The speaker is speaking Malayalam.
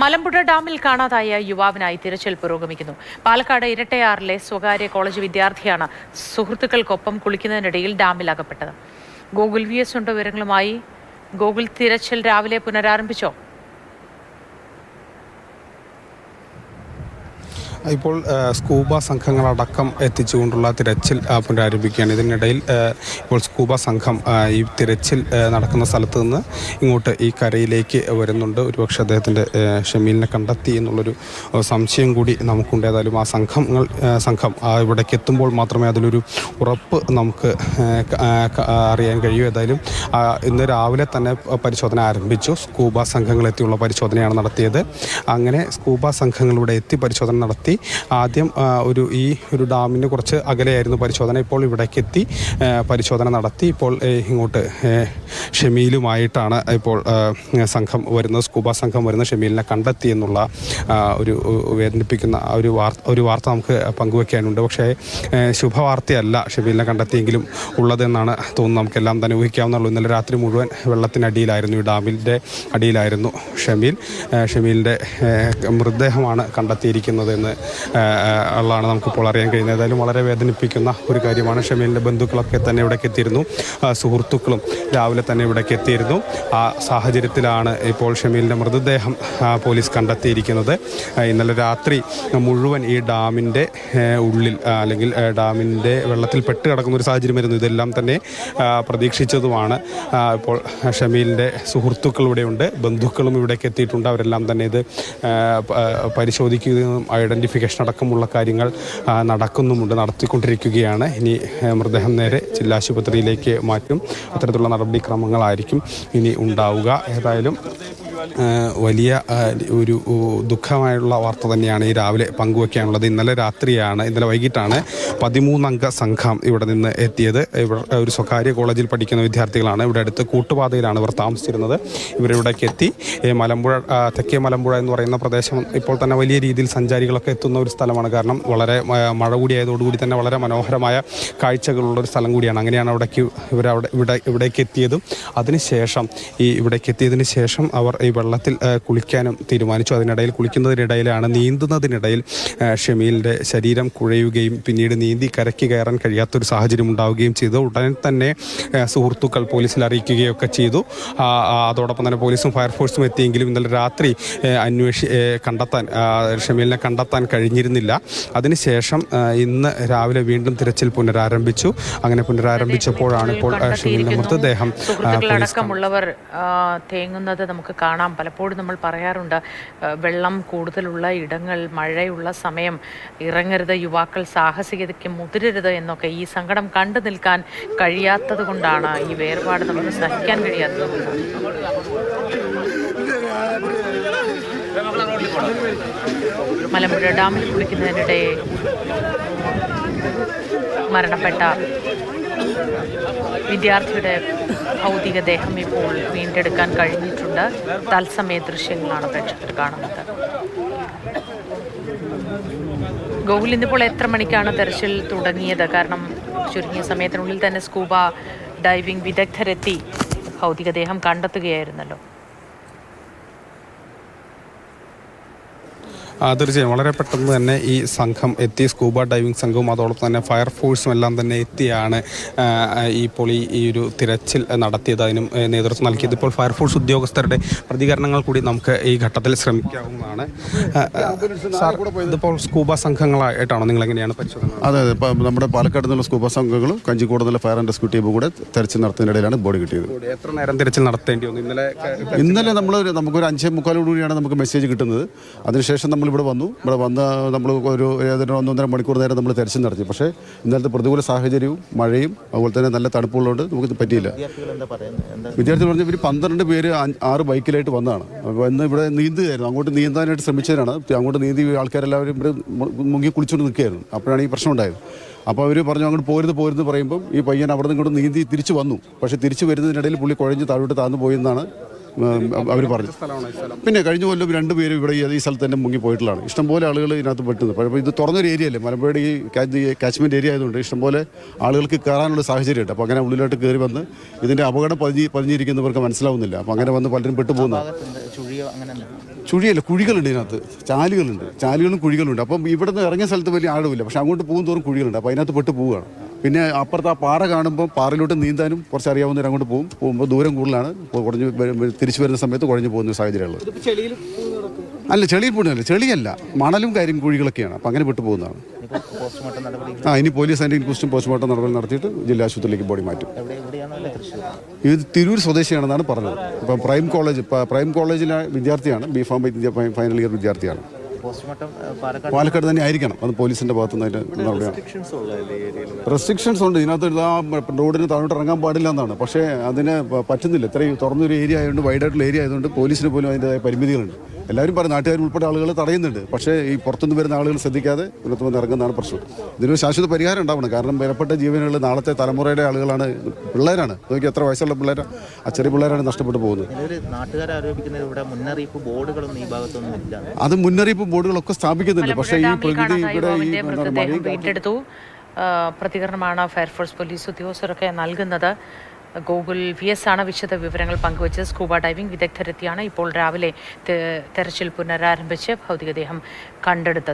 മലമ്പുഴ ഡാമിൽ കാണാതായ യുവാവിനായി തിരച്ചിൽ പുരോഗമിക്കുന്നു. പാലക്കാട് ഇരട്ടയാറിലെ സ്വകാര്യ കോളേജ് വിദ്യാർത്ഥിയാണ് സുഹൃത്തുക്കൾക്കൊപ്പം കുളിക്കുന്നതിനിടയിൽ ഡാമിൽ അകപ്പെട്ടത്. ഗൂഗിൾ VS ഉണ്ട് വിവരങ്ങളുമായി. ഗൂഗിൾ, തിരച്ചിൽ രാവിലെ പുനരാരംഭിച്ചോ? ഇപ്പോൾ സ്കൂബ സംഘങ്ങളടക്കം എത്തിച്ചുകൊണ്ടുള്ള തിരച്ചിൽ പുനരാരംഭിക്കുകയാണ്. ഇതിനിടയിൽ ഇപ്പോൾ സ്കൂബ സംഘം ഈ തിരച്ചിൽ നടക്കുന്ന സ്ഥലത്ത് നിന്ന് ഇങ്ങോട്ട് ഈ കരയിലേക്ക് വരുന്നുണ്ട്. ഒരുപക്ഷെ അദ്ദേഹത്തിൻ്റെ ഷമീലിനെ കണ്ടെത്തി എന്നുള്ളൊരു സംശയം കൂടി നമുക്കുണ്ട്. ഏതായാലും ആ സംഘം ഇവിടേക്ക് എത്തുമ്പോൾ മാത്രമേ അതിലൊരു ഉറപ്പ് നമുക്ക് അറിയാൻ കഴിയൂ. ഏതായാലും ഇന്ന് രാവിലെ തന്നെ പരിശോധന ആരംഭിച്ചു. സ്കൂബ സംഘങ്ങളെത്തിയുള്ള പരിശോധനയാണ് നടത്തിയത്. അങ്ങനെ സ്കൂബ സംഘങ്ങൾ ഇവിടെ എത്തി പരിശോധന നടത്തി. ആദ്യം ഒരു ഡാമിന് കുറച്ച് അകലെയായിരുന്നു പരിശോധന. ഇപ്പോൾ ഇവിടേക്ക് എത്തി പരിശോധന നടത്തി. ഇപ്പോൾ ഇങ്ങോട്ട് ഷമീലുമായിട്ടാണ് ഇപ്പോൾ സംഘം വരുന്നത്. സ്കൂബ സംഘം വരുന്ന ഷമീലിനെ കണ്ടെത്തി എന്നുള്ള ഒരു വേദനിപ്പിക്കുന്ന ഒരു വാർത്ത നമുക്ക് പങ്കുവെക്കാനുണ്ട്. പക്ഷേ ശുഭവാർത്തയല്ല ഷമീലിനെ കണ്ടെത്തിയെങ്കിലും ഉള്ളതെന്നാണ് തോന്നുന്നത്. നമുക്കെല്ലാം തന്നെ ഊഹിക്കാവുന്നുള്ളൂ. ഇന്നലെ രാത്രി മുഴുവൻ വെള്ളത്തിനടിയിലായിരുന്നു, ഈ ഡാമിൻ്റെ അടിയിലായിരുന്നു ഷമീലിൻ്റെ മൃതദേഹമാണ് കണ്ടെത്തിയിരിക്കുന്നതെന്ന് ഉള്ളതാണ് നമുക്കിപ്പോൾ അറിയാൻ കഴിയുന്നത്. ഏതായാലും വളരെ വേദനിപ്പിക്കുന്ന ഒരു കാര്യമാണ്. ഷമീലിൻ്റെ ബന്ധുക്കളൊക്കെ തന്നെ ഇവിടേക്ക് എത്തിയിരുന്നു, സുഹൃത്തുക്കളും രാവിലെ തന്നെ ഇവിടേക്ക് എത്തിയിരുന്നു. ആ സാഹചര്യത്തിലാണ് ഇപ്പോൾ ഷമീലിൻ്റെ മൃതദേഹം പോലീസ് കണ്ടെത്തിയിരിക്കുന്നത്. ഇന്നലെ രാത്രി മുഴുവൻ ഈ ഡാമിൻ്റെ ഉള്ളിൽ അല്ലെങ്കിൽ ഡാമിൻ്റെ വെള്ളത്തിൽ പെട്ട് കിടക്കുന്ന ഒരു സാഹചര്യമായിരുന്നു. ഇതെല്ലാം തന്നെ പ്രതീക്ഷിച്ചതുമാണ്. ഇപ്പോൾ ഷമീലിൻ്റെ സുഹൃത്തുക്കൾ ഇവിടെയുണ്ട്, ബന്ധുക്കളും ഇവിടേക്ക് എത്തിയിട്ടുണ്ട്. അവരെല്ലാം തന്നെ ഇത് പരിശോധിക്കുകയും ഐഡൻറ്റിഫിക്കേഷൻ അടക്കമുള്ള കാര്യങ്ങൾ നടത്തിക്കൊണ്ടിരിക്കുകയാണ്. ഇനി മൃതദേഹം നേരെ ജില്ലാ ആശുപത്രിയിലേക്ക് മാറ്റും. അത്തരത്തിലുള്ള നടപടിക്രമങ്ങളായിരിക്കും ഇനി ഉണ്ടാവുക. ഏതായാലും വലിയ ഒരു ദുഃഖമായുള്ള വാർത്ത തന്നെയാണ് ഈ രാവിലെ പങ്കുവയ്ക്കാനുള്ളത്. ഇന്നലെ വൈകിട്ടാണ് 13-അംഗ സംഘം ഇവിടെ നിന്ന് എത്തിയത്. ഒരു സ്വകാര്യ കോളേജിൽ പഠിക്കുന്ന വിദ്യാർത്ഥികളാണ്. ഇവിടെ അടുത്ത് കൂട്ടുപാതയിലാണ് ഇവർ താമസിച്ചിരുന്നത്. ഇവരിവിടേക്ക് എത്തി. തെക്കേ മലമ്പുഴ എന്ന് പറയുന്ന പ്രദേശം ഇപ്പോൾ തന്നെ വലിയ രീതിയിൽ സഞ്ചാരികളൊക്കെ എത്തുന്ന ഒരു സ്ഥലമാണ്. കാരണം വളരെ മഴ കൂടിയായതോടുകൂടി തന്നെ വളരെ മനോഹരമായ കാഴ്ചകളുള്ളൊരു സ്ഥലം കൂടിയാണ്. അങ്ങനെയാണ് ഇവിടേക്ക് എത്തിയതും. അതിനുശേഷം ഇവിടേക്ക് എത്തിയതിന് ശേഷം അവർ ഈ വെള്ളത്തിൽ കുളിക്കാനും തീരുമാനിച്ചു. കുളിക്കുന്നതിനിടയിലാണ് നീന്തുന്നതിനിടയിൽ ഷമീലിൻ്റെ ശരീരം കുഴയുകയും പിന്നീട് നീന്തി കരയ്ക്ക് കയറാൻ കഴിയാത്തൊരു സാഹചര്യം ഉണ്ടാവുകയും ചെയ്തു. ഉടനെ തന്നെ സുഹൃത്തുക്കൾ പോലീസിൽ അറിയിക്കുകയൊക്കെ ചെയ്തു. അതോടൊപ്പം തന്നെ പോലീസും ഫയർഫോഴ്സും എത്തിയെങ്കിലും ഇന്നലെ രാത്രി ഷമീലിനെ കണ്ടെത്താൻ കഴിഞ്ഞിരുന്നില്ല. അതിനുശേഷം ഇന്ന് രാവിലെ വീണ്ടും തിരച്ചിൽ പുനരാരംഭിച്ചു. അങ്ങനെ പുനരാരംഭിച്ചപ്പോഴാണ് ഇപ്പോൾ ഷമീലിൻ്റെ മൃതദേഹം സുഹൃത്തുക്കളടക്കമുള്ളവർ തേങ്ങുന്നത് നമുക്ക് കാണാം. പലപ്പോഴും നമ്മൾ പറയാറുണ്ട്, വെള്ളം കൂടുതലുള്ള ഇടങ്ങൾ, മഴയുള്ള സമയം ഇറങ്ങരുത്, യുവാക്കൾ സാഹസികതയ്ക്ക് മുതിരരുത് എന്നൊക്കെ. ഈ സങ്കടം കണ്ടു നിൽക്കാൻ കഴിയാത്തത് കൊണ്ടാണ്, ഈ വേർപാട് നമുക്ക് സഹിക്കാൻ കഴിയാത്തത് കൊണ്ടാണ്. മലമ്പുഴ ഡാമിൽ കുളിക്കുന്നതിനിടെ മരണപ്പെട്ട വിദ്യാർത്ഥിയുടെ ഭൗതികദേഹം ഇപ്പോൾ വീണ്ടെടുക്കാൻ കഴിഞ്ഞിട്ടുണ്ട്. തത്സമയ ദൃശ്യങ്ങളാണ് പ്രേക്ഷകർ കാണുന്നത്. ഗോകുൽ, ഇന്നിപ്പോൾ എത്ര മണിക്കാണ് തെരച്ചിൽ തുടങ്ങിയത്? കാരണം ചുരുങ്ങിയ സമയത്തിനുള്ളിൽ തന്നെ സ്കൂബ ഡൈവിംഗ് വിദഗ്ധരെത്തി ഭൗതികദേഹം കണ്ടെത്തുകയായിരുന്നല്ലോ. തീർച്ചയായും വളരെ പെട്ടെന്ന് തന്നെ ഈ സംഘം എത്തി. സ്കൂബ ഡൈവിംഗ് സംഘവും അതോടൊപ്പം തന്നെ ഫയർഫോഴ്സും എല്ലാം തന്നെ എത്തിയാണ് ഇപ്പോൾ ഈ ഒരു തിരച്ചിൽ നടത്തിയത്, അതിനും നേതൃത്വം നൽകിയത്. ഇപ്പോൾ ഫയർഫോഴ്സ് ഉദ്യോഗസ്ഥരുടെ പ്രതികരണങ്ങൾ കൂടി നമുക്ക് ഈ ഘട്ടത്തിൽ ശ്രമിക്കാവുന്നതാണ്. ഇതിപ്പോൾ സ്കൂബ സംഘങ്ങളായിട്ടാണോ നിങ്ങൾ എങ്ങനെയാണ് പരിശോധന? അതെ, ഇപ്പം നമ്മുടെ പാലക്കാട് നിന്നുള്ള സ്കൂബ സംഘങ്ങളും കഞ്ചിക്കോട് നിന്നുള്ള ഫയർ ആൻഡ് റെസ്ക്യൂ ടീമും കൂടെ തെരച്ചിൽ നടത്തുന്നതിനിടയിലാണ് ബോഡി കിട്ടിയത്. എത്ര നേരം തിരച്ചിൽ നടത്തേണ്ടി വന്നു? ഇന്നലെ നമുക്കൊരു 5:45 നമുക്ക് മെസ്സേജ് കിട്ടുന്നത്. അതിനുശേഷം ഇവിടെ വന്ന് നമ്മൾ ഒരു 1.5 മണിക്കൂർ നേരം നമ്മൾ തെരച്ചിൽ നടത്തി. പക്ഷേ ഇന്നലത്തെ പ്രതികൂല സാഹചര്യവും മഴയും അതുപോലെ തന്നെ നല്ല തണുപ്പുള്ളതുകൊണ്ട് നമുക്ക് പറ്റിയില്ല. വിദ്യാർത്ഥികൾ പറഞ്ഞാൽ ഇവർ 12 പേര് 6 ബൈക്കിലായിട്ട് വന്നതാണ്. വന്ന് ഇവിടെ നീന്തുകയായിരുന്നു. അങ്ങോട്ട് നീന്താനായിട്ട് ശ്രമിച്ചതിനാണ്. അങ്ങോട്ട് നീന്തി ആൾക്കാരെല്ലാവരും ഇവിടെ മുങ്ങി കുളിച്ചുകൊണ്ട് നിൽക്കുകയായിരുന്നു. അപ്പോഴാണ് ഈ പ്രശ്നം ഉണ്ടായത്. അപ്പോൾ അവർ പറഞ്ഞു അങ്ങോട്ട് പോരുത് പറയുമ്പം ഈ പയ്യൻ അവിടെ നിന്ന് ഇങ്ങോട്ട് നീന്തി തിരിച്ചു വന്നു. പക്ഷേ തിരിച്ചു വരുന്നതിനിടയിൽ പുള്ളി കുഴഞ്ഞ് താഴ്ന്നു പോയെന്നാണ് അവർ പറഞ്ഞു. പിന്നെ കഴിഞ്ഞ കൊല്ലം 2 പേര് ഇവിടെ ഈ സ്ഥലത്ത് തന്നെ മുങ്ങി പോയിട്ടുള്ളതാണ്. ഇഷ്ടംപോലെ ആളുകൾ ഇതിനകത്ത് പെട്ടുന്നത്. അപ്പോൾ ഇത് തുറന്നൊരു ഏരിയ അല്ലേ, മലമ്പുഴയുടെ ഈ കാച്ച്മെൻറ്റ് ഏരിയ ആയതുകൊണ്ട് ഇഷ്ടംപോലെ ആളുകൾക്ക് കയറാനുള്ള സാഹചര്യമുണ്ട്. അപ്പോൾ അങ്ങനെ ഉള്ളിലോട്ട് കയറി വന്ന് ഇതിൻ്റെ അപകടം പതിഞ്ഞിരിക്കുന്നവർക്ക് മനസ്സിലാവുന്നില്ല. അപ്പോൾ അങ്ങനെ വന്ന് പലരും പെട്ടുപോകുന്നു. ചുഴിയല്ല, കുഴികളുണ്ട് ഇതിനകത്ത്, ചാലുകളും കുഴികളുണ്ട്. അപ്പം ഇവിടെ നിന്ന് ഇറങ്ങിയ സ്ഥലത്ത് വലിയ ആഴമില്ല, പക്ഷെ അങ്ങോട്ട് പോകും തോറും കുഴികളുണ്ട്. അപ്പോൾ അതിനകത്ത് പെട്ട് പോവുകയാണ്. പിന്നെ അപ്പുറത്ത് ആ പാറ കാണുമ്പോൾ പാറയിലോട്ട് നീന്താനും കുറച്ച് അറിയാവുന്നവർ അങ്ങോട്ട് പോകുമ്പോൾ ദൂരം കൂടുതലാണ്. തിരിച്ചു വരുന്ന സമയത്ത് കുഴഞ്ഞു പോകുന്ന സാഹചര്യമുള്ളത്. അല്ല, ചെളിയിൽ പോകുന്നില്ല, ചെളിയല്ല, മണലും കാര്യം കുഴികളൊക്കെയാണ്. അപ്പം അങ്ങനെ പെട്ട് പോകുന്നതാണ്. ഇനി പോലീസ് അതിൻ്റെ ഇൻക്വസ്റ്റും പോസ്റ്റ്മോർട്ടം നടപടി നടത്തിയിട്ട് ജില്ലാ ആശുപത്രിയിലേക്ക് ബോഡി മാറ്റും. ഇത് തിരൂർ സ്വദേശിയാണെന്നാണ് പറഞ്ഞത്. ഇപ്പം പ്രൈം കോളേജിലെ വിദ്യാർത്ഥിയാണ്, ബി.ഫാം ഫൈനൽ ഇയർ വിദ്യാർത്ഥിയാണ്. പാലക്കാട് തന്നെ ആയിരിക്കണം. അത് പോലീസിന്റെ ഭാഗത്തുനിന്ന് അതിന്റെ നടപടിയാണ്. റെസ്ട്രിക്ഷൻസ് ഉണ്ട് ഇതിനകത്ത്. റോഡിന് താഴോട്ട് ഇറങ്ങാൻ പാടില്ല എന്നാണ്, പക്ഷേ അതിന് പറ്റുന്നില്ല. ഇത്രയും തുറന്നൊരു ഏരിയ ആയതുകൊണ്ട്, വൈഡായിട്ടുള്ള ഏരിയ ആയതുകൊണ്ട് പോലീസിന് പോലും അതിൻ്റെതായ പരിമിതികളുണ്ട്. എല്ലാവരും പറയും, നാട്ടുകാർ ഉൾപ്പെടെ ആളുകൾ തടയുന്നുണ്ട്. പക്ഷേ ഈ പുറത്തുനിന്ന് വരുന്ന ആളുകൾ ശ്രദ്ധിക്കാതെ ഇവിടുത്തെ വന്ന് ഇറങ്ങുന്നതാണ് പ്രശ്നം. ഇതിനൊരു ശാശ്വത പരിഹാരം ഉണ്ടാവണം. കാരണം വിലപ്പെട്ട ജീവനുകൾ നാളത്തെ തലമുറയുടെ ആളുകളാണ്, പിള്ളേരാണ്. നോക്കി എത്ര വയസ്സുള്ള പിള്ളേരാണ്, ആ ചെറിയ പിള്ളേരാണ് നഷ്ടപ്പെട്ടു പോകുന്നത്. അത് മുന്നറിയിപ്പ് ബോർഡുകളൊക്കെ സ്ഥാപിക്കുന്നുണ്ട്. പക്ഷേ ഈ പ്രകൃതി ഇവിടെ വീണ്ടെടുത്തു പ്രതികരണമാണ് ഫയർഫോഴ്സ് പോലീസ് ഉദ്യോഗസ്ഥരൊക്കെ നൽകുന്നത്. ഗൂഗിൾ VS ആണ് വിശദ വിവരങ്ങൾ പങ്കുവച്ചത്. സ്കൂബ ഡൈവിംഗ് വിദഗ്ധരെത്തിയാണ് ഇപ്പോൾ രാവിലെ തെരച്ചിൽ പുനരാരംഭിച്ച് ഭൗതികദേഹം കണ്ടെടുത്തത്.